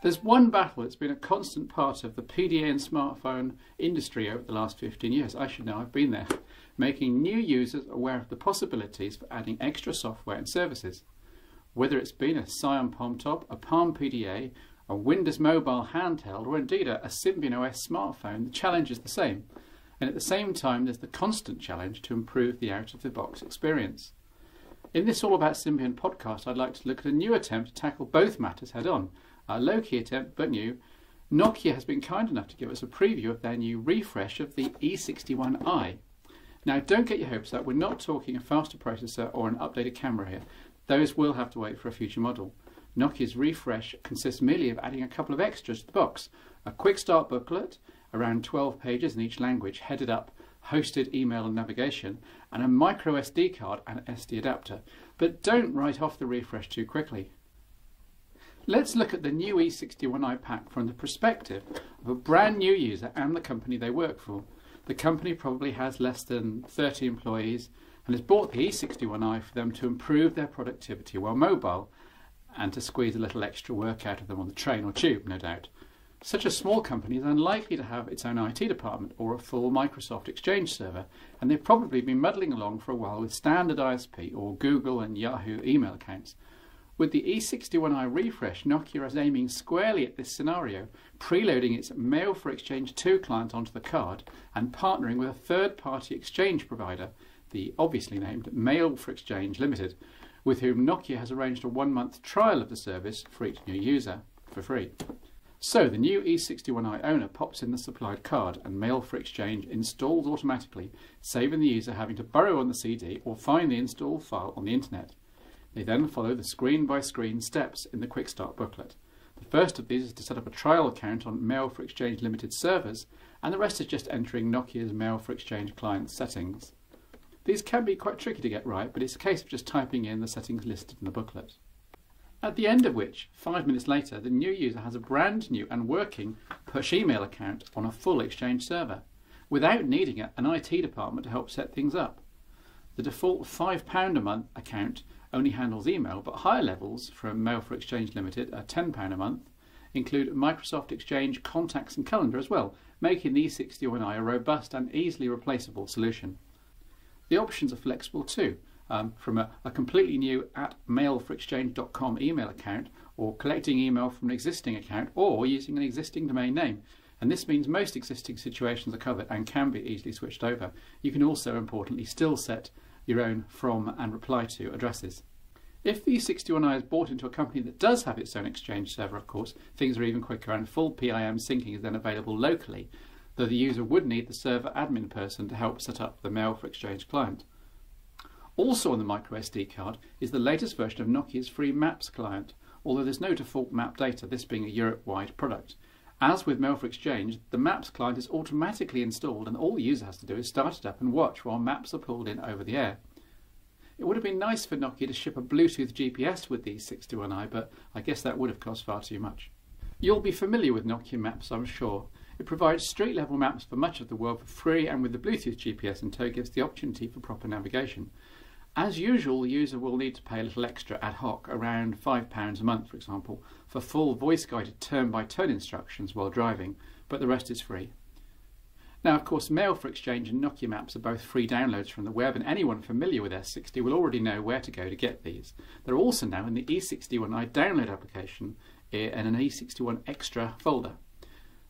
There's one battle that's been a constant part of the PDA and smartphone industry over the last 15 years. I should know, I've been there. Making new users aware of the possibilities for adding extra software and services. Whether it's been a Scion Palm Top, a Palm PDA, a Windows Mobile handheld, or indeed a Symbian OS smartphone, the challenge is the same. And at the same time, there's the constant challenge to improve the out-of-the-box experience. In this All About Symbian podcast, I'd like to look at a new attempt to tackle both matters head-on. A low-key attempt, but new. Nokia has been kind enough to give us a preview of their new refresh of the E61i. Now, don't get your hopes up. We're not talking a faster processor or an updated camera here. Those will have to wait for a future model. Nokia's refresh consists merely of adding a couple of extras to the box. A quick start booklet, around 12 pages in each language, headed up, hosted email and navigation, and a micro SD card and SD adapter. But don't write off the refresh too quickly. Let's look at the new E61i pack from the perspective of a brand new user and the company they work for. The company probably has less than 30 employees and has bought the E61i for them to improve their productivity while mobile and to squeeze a little extra work out of them on the train or tube, no doubt. Such a small company is unlikely to have its own IT department or a full Microsoft Exchange server, and they've probably been muddling along for a while with standard ISP or Google and Yahoo email accounts. With the E61i refresh, Nokia is aiming squarely at this scenario, preloading its Mail for Exchange 2 client onto the card and partnering with a third-party exchange provider, the obviously named Mail for Exchange Limited, with whom Nokia has arranged a 1-month trial of the service for each new user for free. So the new E61i owner pops in the supplied card and Mail for Exchange installs automatically, saving the user having to burrow on the CD or find the install file on the internet. They then follow the screen-by-screen steps in the Quick Start booklet. The first of these is to set up a trial account on Mail for Exchange Limited servers, and the rest is just entering Nokia's Mail for Exchange client settings. These can be quite tricky to get right, but it's a case of just typing in the settings listed in the booklet. At the end of which, 5 minutes later, the new user has a brand new and working push email account on a full Exchange server, without needing an IT department to help set things up. The default £5 a month account only handles email, but higher levels from Mail for Exchange Limited, at £10 a month, include Microsoft Exchange contacts and calendar as well, making the E61i a robust and easily replaceable solution. The options are flexible too, from a completely new @mailforexchange.com email account, or collecting email from an existing account, or using an existing domain name. And this means most existing situations are covered and can be easily switched over. You can also, importantly, still set your own from and reply to addresses. If the E61i is bought into a company that does have its own Exchange server, of course, things are even quicker and full PIM syncing is then available locally, though the user would need the server admin person to help set up the Mail for Exchange client. Also on the microSD card is the latest version of Nokia's free Maps client, although there's no default map data, this being a Europe-wide product. As with Mail for Exchange, the Maps client is automatically installed and all the user has to do is start it up and watch while maps are pulled in over the air. It would have been nice for Nokia to ship a Bluetooth GPS with the E61i, but I guess that would have cost far too much. You'll be familiar with Nokia Maps, I'm sure. It provides street-level maps for much of the world for free, and with the Bluetooth GPS in tow gives the opportunity for proper navigation. As usual, the user will need to pay a little extra ad hoc, around £5 a month for example, for full voice-guided turn-by-turn instructions while driving, but the rest is free. Now, of course, Mail for Exchange and Nokia Maps are both free downloads from the web, and anyone familiar with S60 will already know where to go to get these. They're also now in the E61i download application in an E61 extra folder.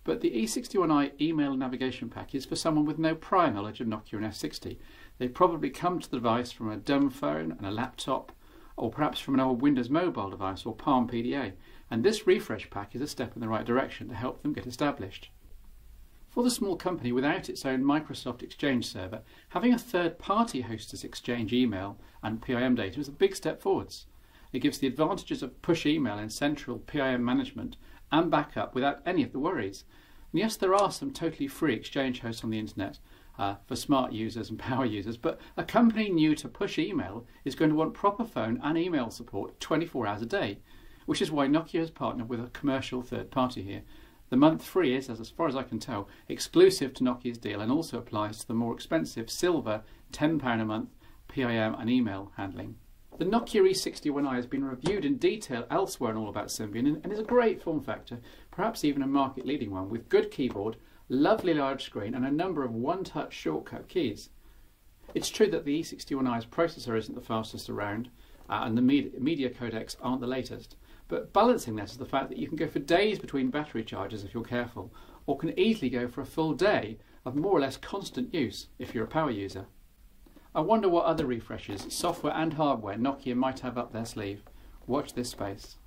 But the E61i email navigation pack is for someone with no prior knowledge of Nokia and S60. They probably come to the device from a dumb phone and a laptop, or perhaps from an old Windows Mobile device or Palm PDA, and this refresh pack is a step in the right direction to help them get established. For the small company without its own Microsoft Exchange server, having a third-party host as Exchange email and PIM data is a big step forwards. It gives the advantages of push email and central PIM management and backup without any of the worries. And yes, there are some totally free Exchange hosts on the internet for smart users and power users, but a company new to push email is going to want proper phone and email support 24 hours a day, which is why Nokia has partnered with a commercial third party here. The month free is, as far as I can tell, exclusive to Nokia's deal and also applies to the more expensive silver £10 a month PIM and email handling. The Nokia E61i has been reviewed in detail elsewhere on All About Symbian and is a great form factor, perhaps even a market-leading one, with good keyboard, lovely large screen and a number of one-touch shortcut keys. It's true that the E61i's processor isn't the fastest around and the media codecs aren't the latest, but balancing that is the fact that you can go for days between battery charges if you're careful, or can easily go for a full day of more or less constant use if you're a power user. I wonder what other refreshes, software and hardware, Nokia might have up their sleeve. Watch this space.